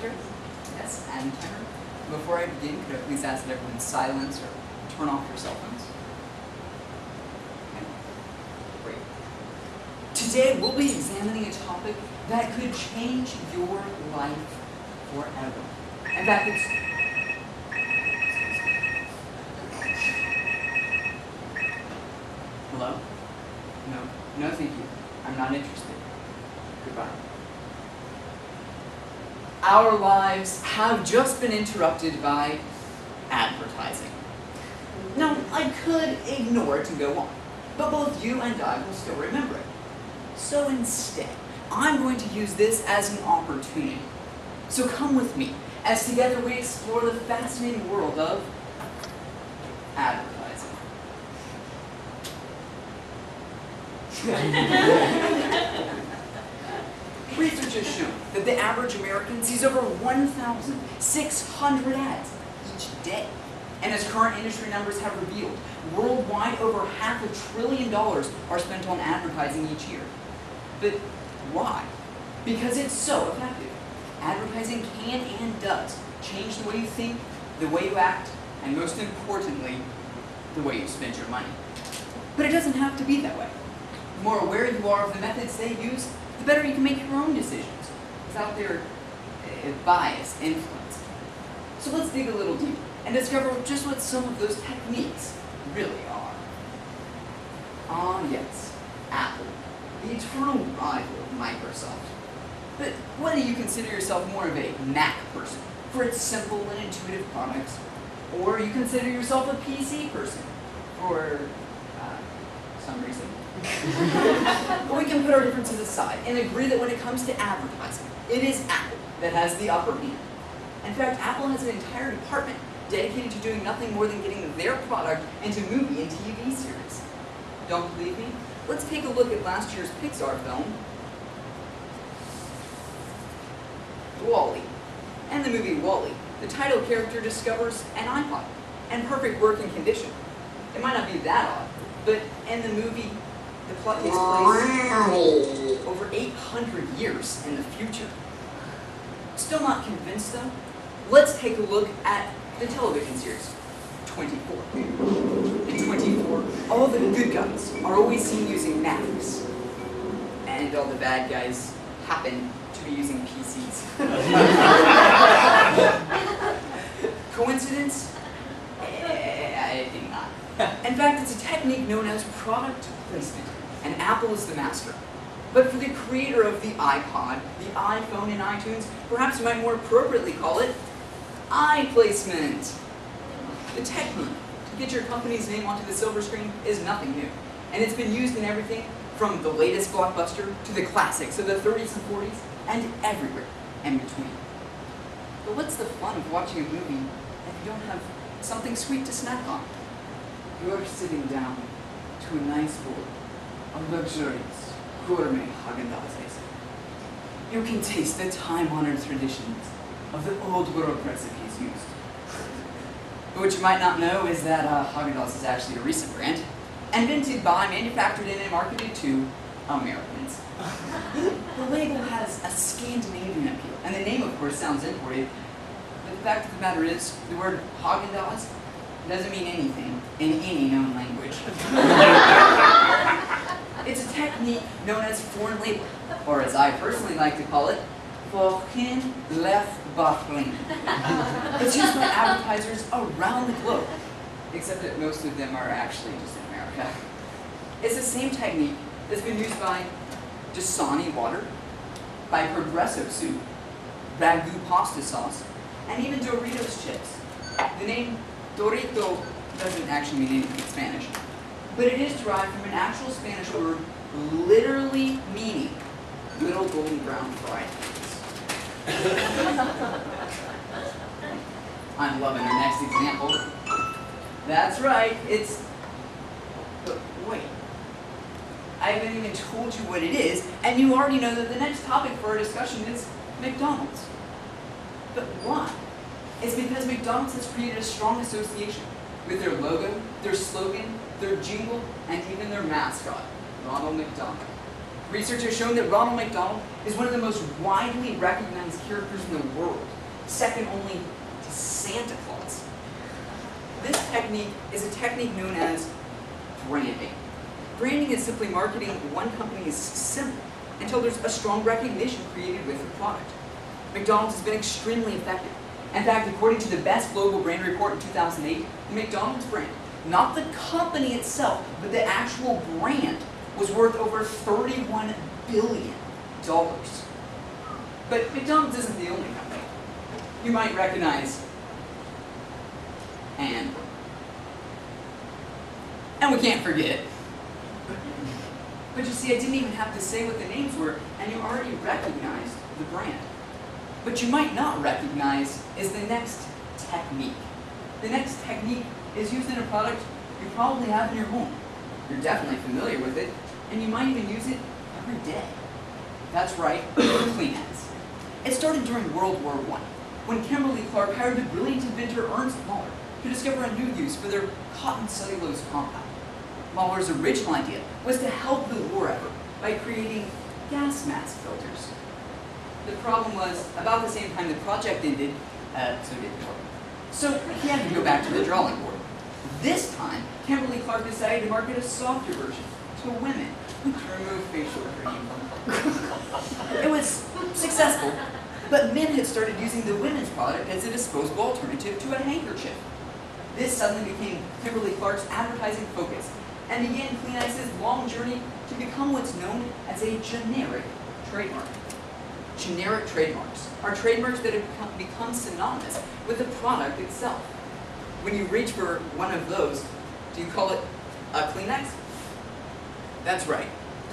timer? Yes, adding timer. Before I begin, could I please ask that everyone silence or turn off your cell phones? Okay. Great. Today we'll be examining a topic that could change your life forever. In fact, it's... Hello? No, thank you. I'm not interested. Goodbye. Our lives have just been interrupted by advertising. Now, I could ignore it and go on, but both you and I will still remember it. So instead, I'm going to use this as an opportunity. So come with me, as together we explore the fascinating world of advertising. Research has shown that the average American sees over 1,600 ads each day. And as current industry numbers have revealed, worldwide over $500 billion are spent on advertising each year. But why? Because it's so effective. Advertising can and does change the way you think, the way you act, and most importantly, the way you spend your money. But it doesn't have to be that way. The more aware you are of the methods they use, the better you can make your own decisions without their bias, influence. So let's dig a little deeper and discover just what some of those techniques really are. Ah, yes, Apple, the eternal rival of Microsoft. But whether you consider yourself more of a Mac person for its simple and intuitive products, or you consider yourself a PC person for some reason, but we can put our differences aside and agree that when it comes to advertising, it is Apple that has the upper hand. In fact, Apple has an entire department dedicated to doing nothing more than getting their product into movie and TV series. Don't believe me? Let's take a look at last year's Pixar film, WALL-E. In the movie WALL-E, the title character discovers an iPod in perfect working condition. It might not be that odd, but in the movie, the plot takes place over 800 years in the future. Still not convinced though? Let's take a look at the television series, 24. In 24, all the good guys are always seen using Macs, and all the bad guys happen to be using PCs. Coincidence? I think not. In fact, it's a technique known as product placement, and Apple is the master. But for the creator of the iPod, the iPhone, and iTunes, perhaps you might more appropriately call it eye placement. The technique to get your company's name onto the silver screen is nothing new, and it's been used in everything from the latest blockbuster to the classics of the 30s and 40s, and everywhere in between. But what's the fun of watching a movie if you don't have something sweet to snack on? You're sitting down to a nice bowl of luxurious gourmet Haagen-Dazs. You can taste the time-honored traditions of the old world recipes used. But what you might not know is that Haagen-Dazs is actually a recent brand, invented by, manufactured in, and marketed to Americans. The label has a Scandinavian appeal, and the name, of course, sounds imported. But the fact of the matter is, the word Haagen-Dazs doesn't mean anything in any known language. It's a technique known as foreign labeling, or as I personally like to call it, foreign left buckling. It's used by advertisers around the globe, except that most of them are actually just in America. It's the same technique that's been used by Dasani water, by Progresso soup, Ragu pasta sauce, and even Doritos chips. The name Dorito doesn't actually mean anything in Spanish, but it is derived from an actual Spanish word literally meaning little golden brown fried things. I'm loving our next example. That's right, it's... But wait. I haven't even told you what it is, and you already know that the next topic for our discussion is McDonald's. But why? It's because McDonald's has created a strong association with their logo, their slogan, their jingle, and even their mascot, Ronald McDonald. Research has shown that Ronald McDonald is one of the most widely recognized characters in the world, second only to Santa Claus. This technique is a technique known as branding. Branding is simply marketing one company's symbol until there's a strong recognition created with the product. McDonald's has been extremely effective. In fact, according to the Best Global Brand Report in 2008, the McDonald's brand, not the company itself, but the actual brand, was worth over $31 billion. But McDonald's isn't the only company. You might recognize and we can't forget. But you see, I didn't even have to say what the names were, and you already recognized the brand. What you might not recognize is the next technique. The next technique is used in a product you probably have in your home. You're definitely familiar with it, and you might even use it every day. That's right, Kleenex. It started during World War I, when Kimberly-Clark hired the brilliant inventor Ernst Mahler to discover a new use for their cotton cellulose compound. Mahler's original idea was to help the war effort by creating gas mask filters. The problem was, about the same time the project ended, so did Mahler. So he had to go back to the drawing board. This time, Kimberly-Clark decided to market a softer version to women who could remove facial cream. It was successful, but men had started using the women's product as a disposable alternative to a handkerchief. This suddenly became Kimberly-Clark's advertising focus and began Kleenex's long journey to become what's known as a generic trademark. Generic trademarks are trademarks that have become synonymous with the product itself. When you reach for one of those, do you call it a Kleenex? That's right.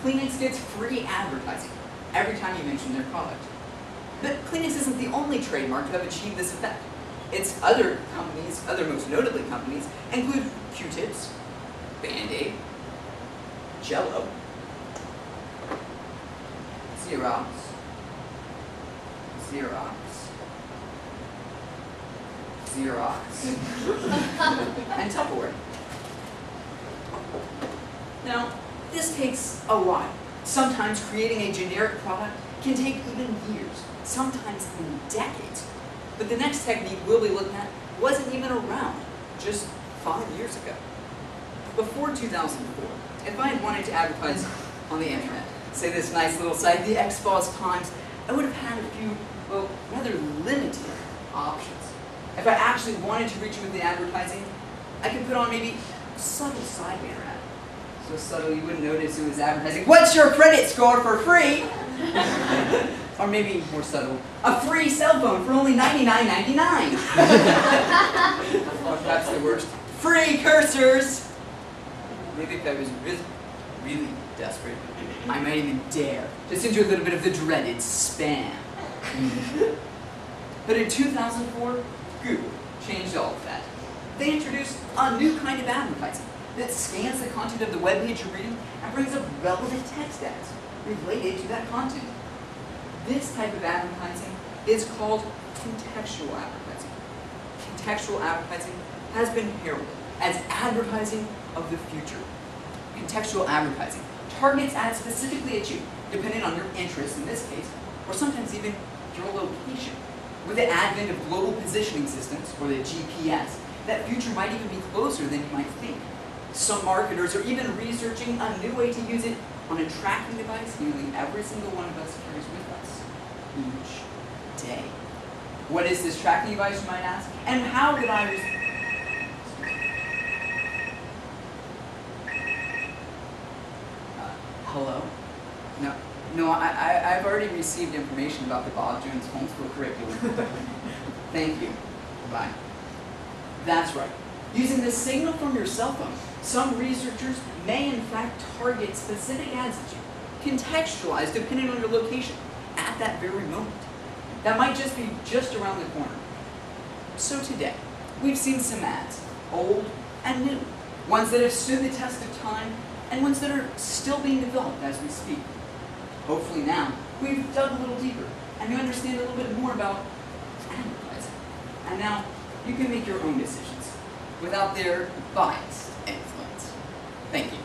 Kleenex gets free advertising every time you mention their product. But Kleenex isn't the only trademark to have achieved this effect. Its other companies, other most notably companies, include Q-tips, Band-Aid, Jell-O, Xerox, and Tupperware. Now, this takes a while. Sometimes creating a generic product can take even years, sometimes even decades. But the next technique we'll be looking at wasn't even around just 5 years ago. Before 2004, if I had wanted to advertise on the internet, say this nice little site, the Expository, I would have had a few, well, rather limited options. If I actually wanted to reach you with the advertising, I could put on maybe a subtle side banner ad. So subtle you wouldn't notice it was advertising, "What's your credit score for free?" Or maybe more subtle, "A free cell phone for only $99.99. Or perhaps the worst, "Free cursors." Maybe if I was really desperate, I might even dare to send you a little bit of the dreaded spam. But in 2004, Google changed all of that. They introduced a new kind of advertising that scans the content of the web page you're reading and brings up relevant text ads related to that content. This type of advertising is called contextual advertising. Contextual advertising has been heralded as advertising of the future. Contextual advertising targets ads specifically at you, depending on your interests in this case, or sometimes even your location. With the advent of global positioning systems, or the GPS, that future might even be closer than you might think. Some marketers are even researching a new way to use it on a tracking device nearly every single one of us carries with us each day. What is this tracking device, you might ask? And how did I hello? No, I've already received information about the Bob Jones homeschool curriculum. Thank you. Bye. That's right. Using the signal from your cell phone, some researchers may in fact target specific ads at you, contextualized depending on your location at that very moment. That might just be just around the corner. So today, we've seen some ads, old and new, ones that have stood the test of time, and ones that are still being developed as we speak. Hopefully now, we've dug a little deeper, and you understand a little bit more about advertising. And now, you can make your own decisions without their biased influence. Thank you.